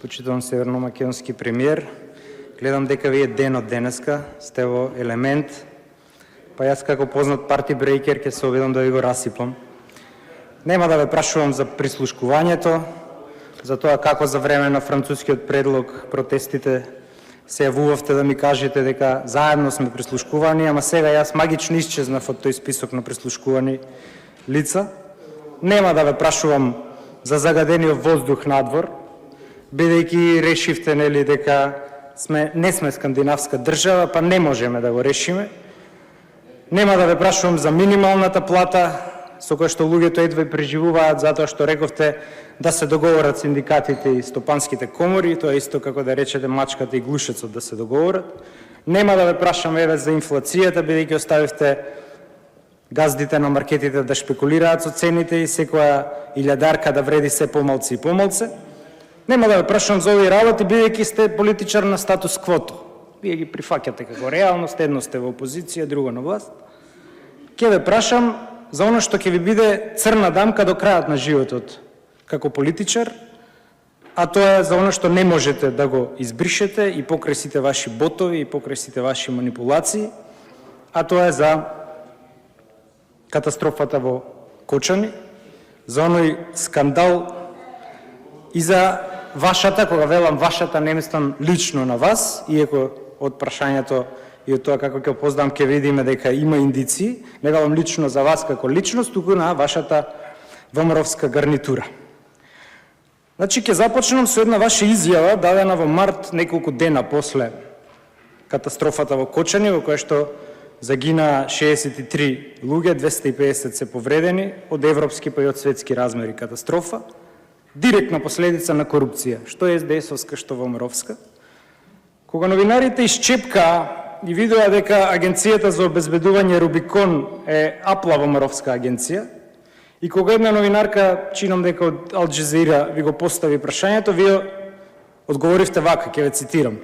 Почитувам северно-македонски премиер, гледам дека вие ден од денеска сте во елемент, па јас како познат парти брейкер ќе се обидам да ви го расипам. Нема да ве прашувам за прислушкувањето, за тоа како за време на францускиот предлог протестите се јавувавте да ми кажете дека заедно сме прислушкувани, ама сега јас магично исчезнав од тој список на прислушкувани лица. Нема да ве прашувам за загадениот воздух надвор, бидејќи решивте дека не сме скандинавска држава, па не можеме да го решиме. Нема да ве прашувам за минималната плата, со која што луѓето едва и преживуваат, затоа што рековте да се договорат синдикатите и стопанските комори, тоа е исто како да речете мачката и глушецот да се договорат. Нема да ве прашам за инфлацијата, бидејќи оставивте газдите на маркетите да шпекулираат со цените и секоја илјадарка да вреди се помалце и помалце. Нема да ве прашам за овие работи, бидејќи сте политичар на статус квото. Вие ги прифаќате како реалност, едно сте во опозиција, друго на власт. Ќе ве прашам за оно што ќе ви биде црна дамка до крајот на животот како политичар, а тоа е за оно што не можете да го избришете и покрај сите ваши ботови и покрај сите ваши манипулации, а тоа е за катастрофата во Кочани, за оној скандал и за вашата, кога велам вашата, не мислам лично на вас, иако од прашањето и од тоа како ќе опознам ќе видиме дека има индици, не велам лично за вас како личност, туку на вашата ВМРО-вска гарнитура. Значи, ќе започнам со една ваша изјава, дадена во март, неколку дена после катастрофата во Кочани, во која што загина 63 луѓе, 250 се повредени, од европски па и од светски размери катастрофа, директна последица на корупција, што е СДС-овска, што ВМРО-вска. Кога новинарите исчепкаа и видоа дека Агенцијата за обезбедување Рубикон е апла ВМРО-вска агенција, и кога една новинарка, чинам дека од Ал Джазира, ви го постави прашањето, вие одговоривте вака, ќе ве цитирам: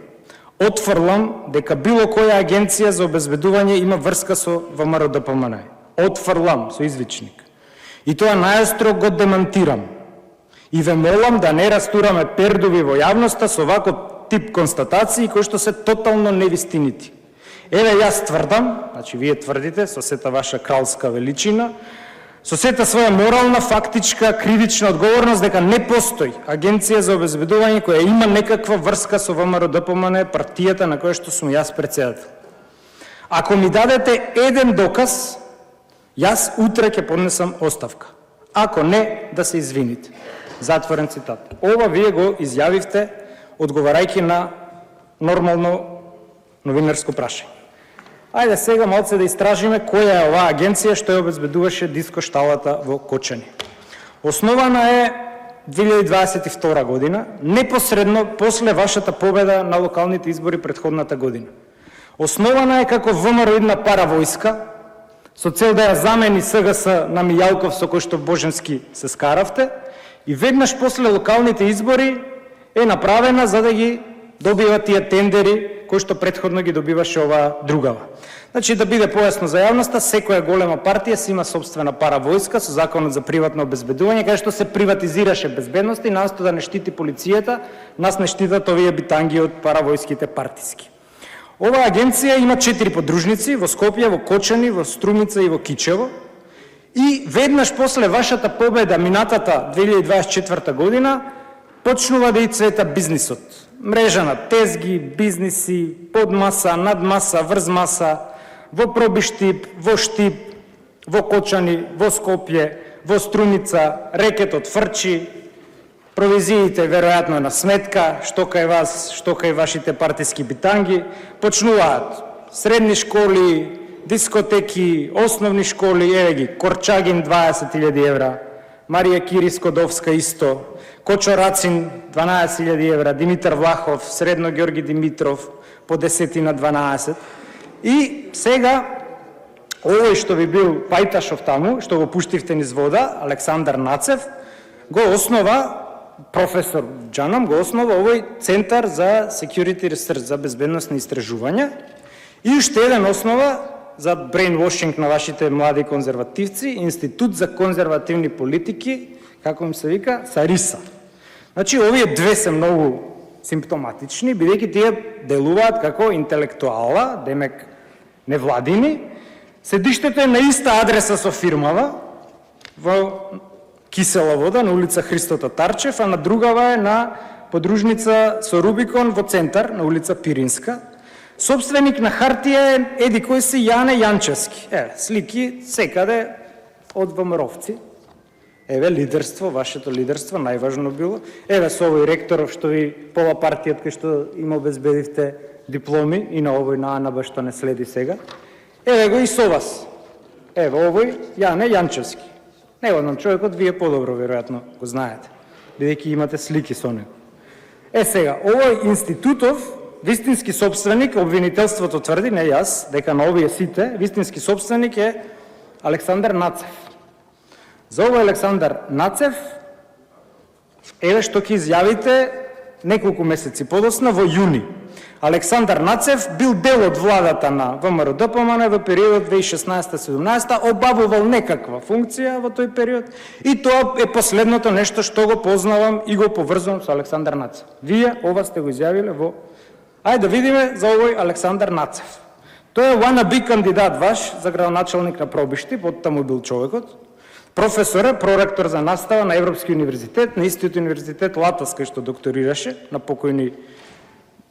"Отфрлам дека било која агенција за обезбедување има врска со ВМРО-ДПМН. Отфрлам со извичник. И тоа најостро го демантирам. И ве молам да не растураме пердуви во јавноста со ваков тип констатации кои што се тотално невистинити. Еве јас тврдам", значи вие тврдите со сета ваша кралска величина, со сета своја морална, фактичка, кривична одговорност, дека не постои агенција за обезбедување која има некаква врска со ВМРО-ДПМН, партијата на која што сум јас председател. Ако ми дадете еден доказ, јас утре ќе поднесам оставка. Ако не, да се извините. Затворен цитат. Ова вие го изјавивте одговарајќи на нормално новинарско прашање. Ајде сега малце да истражиме која е оваа агенција што ја обезбедуваше диско шталата во Кочани. Основана е 2022 година, непосредно после вашата победа на локалните избори претходната година. Основана е како ВМРО-идна паравојска, со цел да ја замени СГС на Мијалков, со кој што Боженски се скаравте, и веднаш после локалните избори е направена за да ги добива тие тендери кои што претходно ги добиваше оваа другава. Значи, да биде појасно за јавноста, секоја голема партија си има собствена паравојска со законот за приватно обезбедување, каде што се приватизираше безбедноста и насто да не штити полицијата, нас не штитат овие битанги од паравојските партиски. Оваа агенција има 4 подружници во Скопје, во Кочани, во Струмица и во Кичево. И веднаш после вашата победа минатата 2024 година почнува да и цвета бизнисот. Мрежа на тезги, бизниси, подмаса, надмаса, врзмаса, во Пробиштип, во Штип, во Кочани, во Скопје, во Струмица, рекетот фрчи, провизиите веројатно на сметка, што кај вас, што кај вашите партиски битанги, почнуваат средни школи, дискотеки, основни школи, еве ги, Корчагин 20.000 евра, Марија Кири Скодовска исто, Кочо Рацин 12.000 евра, Димитар Влахов, Средно Георги Димитров по 10 на 12. И сега, овој што ви бил Пајташов таму, што го пуштивте низ вода, Александар Нацев, го основа, професор Джанам, го основа овој Центар за Security Research, за безбедносни истражувања, и уште еден основа за брейнвошинг на вашите млади конзервативци, Институт за конзервативни политики, како им се вика, САРИСА. Значи, овие две се многу симптоматични, бидејќи тие делуваат како интелектуала, демек невладини, седиштето е на иста адреса со фирмава, во Кисела вода, на улица Христо Татарчев, а на другава е на подружница со Рубикон во центар, на улица Пиринска. Собственик на хартија е еди кој си Јане Јанчевски. Слики секаде од ВМРО-вци. Еве лидерство, вашето лидерство, најважно било. Еве со овој ректоров што ви пола партијата кај што им обезбедивте дипломи и на овој на АНБ што не следи сега. Еве го и со вас. Еве овој Јане Јанчевски. Не го знам човекот, вие подобро веројатно го знаете, бидејќи имате слики со него. Сега, овој институтов, вистински собственик, обвинителството тврди, не јас, дека на овие сите, вистински собственик е Александар Нацев. За овој Александар Нацев, еве што ќе изјавите неколку месеци подосна во јуни. Александар Нацев бил дел од владата на ВМРО-ДПМН во периодот 2016-17, обавувал некаква функција во тој период и тоа е последното нешто што го познавам и го поврзувам со Александар Нацев. Вие ова сте го изјавиле во... Ајде да видиме за овој Александар Нацев. Тој е wannabe кандидат ваш за градоначалник на Пробишти, поттаму бил човекот. Професор е, проректор за настава на Европски универзитет, на истиот универзитет Латас, кај што докторираше, на покојни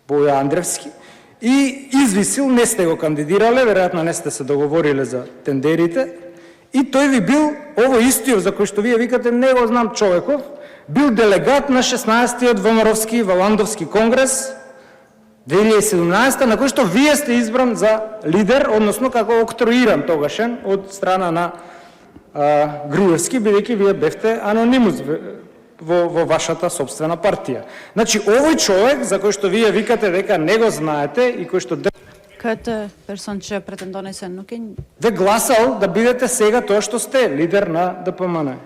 Боја Андревски, и извисил, не сте го кандидирале, веројатно не сте се договориле за тендерите, и тој ви бил, ово истиот за кој што вие викате, не го знам човеков, бил делегат на 16-тиот ВМРО-вски Валандовски конгрес 2017, на кој што вие сте избран за лидер, односно како октроиран тогашен од страна на Груевски, бидејќи вие бевте анонимус во вашата собствена партија. Значи, овој човек, за кој што вие викате дека не го знаете и кој што... Këtë персон që pretendoni se nuk e ве гласал да бидете сега тоа што сте, лидер на ДПМН.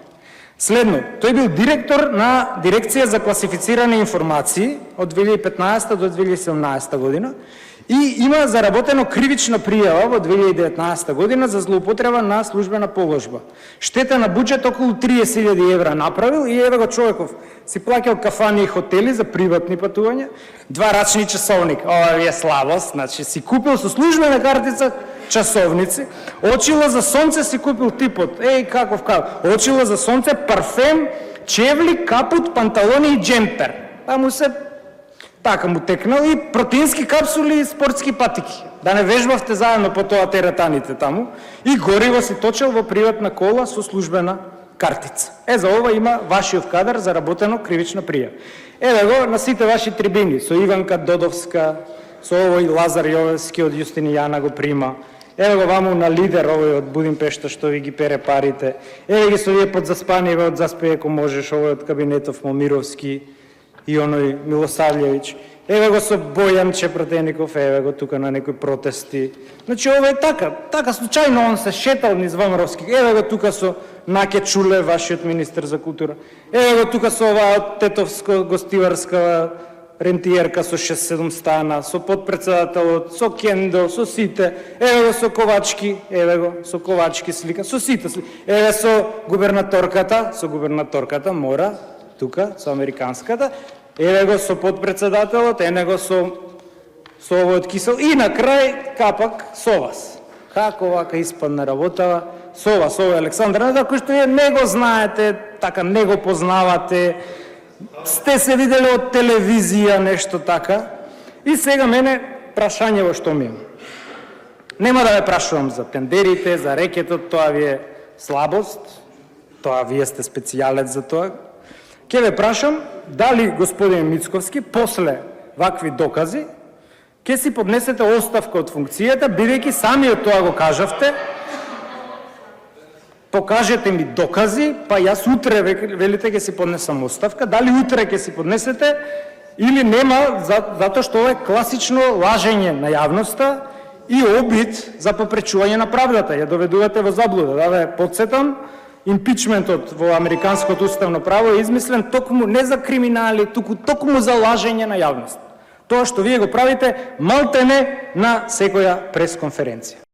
Следно, тој бил директор на Дирекција за класифицирани информации од 2015 до 2017 година и има заработено кривична пријава во 2019 година за злоупотреба на службена положба. Штета на буџет околу 30.000 евра направил и еве го човеков. Си плаќал кафани и хотели за приватни патувања, 2 рачни часовник. Ова е слабост, значи си купил со службена картица часовници, очила за сонце си купил типот. Каков. Очила за сонце, парфем, чевли, капут, панталони и джемпер. Таму се така му текнал и протеински капсули и спортски патики. Да не вежбавте заедно по тоа теретаните таму. И гориво си точел во приватна кола со службена картица. За ова има вашиот кадар заработено кривична пријава. Еве го на сите ваши трибини, со Иванка Додовска, со овој Лазар Јовевски од Јустинијана го прима. Еве го ваму на лидер овој од Будимпешта што ви ги пере парите. Еве ги со вие подзаспани од Заспи ако можеш, овој од кабинетов Момировски и оној Милосављевиќ. Еве го со Бојан Чепратеников, еве го тука на некои протести. Значи ова е така случајно он се шетал низ ВМРО-вски. Еве го тука со Наке Чуле, вашиот министер за култура. Еве го тука со оваа од Тетовско гостиварска рентиерка со 6-7 стана, со подпредседателот, со Кендо, со сите. Еве го со Ковачки, еве го со Ковачки слика, со сите слика. Еве со губернаторката мора тука со американската. Еве го со подпредседателот, ене го со овој Кисел и на крај капак со вас. Како вака испадна работава со вас, овој Александар, кој што ја не го знаете, така не го познавате, сте се видели од телевизија, нешто така. И сега мене прашањево што ми е. Нема да ве прашувам за тендерите, за рекетот, тоа ви е слабост, тоа вие сте специјалец за тоа. Ке ве прашам дали господин Мицковски после вакви докази ке си поднесете оставка од функцијата, бидејќи самиот тоа го кажавте. Покажете ми докази, па јас утре, велите, ке си поднесам оставка. Дали утре ке си поднесете или нема, затоа што ова е класично лажење на јавноста и обид за попречување на правдата. Ја доведувате во заблуда. Да ве подсетам, импичментот во американското уставно право е измислен токму не за криминали, токму за лажење на јавност. Тоа што вие го правите малтене на секоја пресконференција.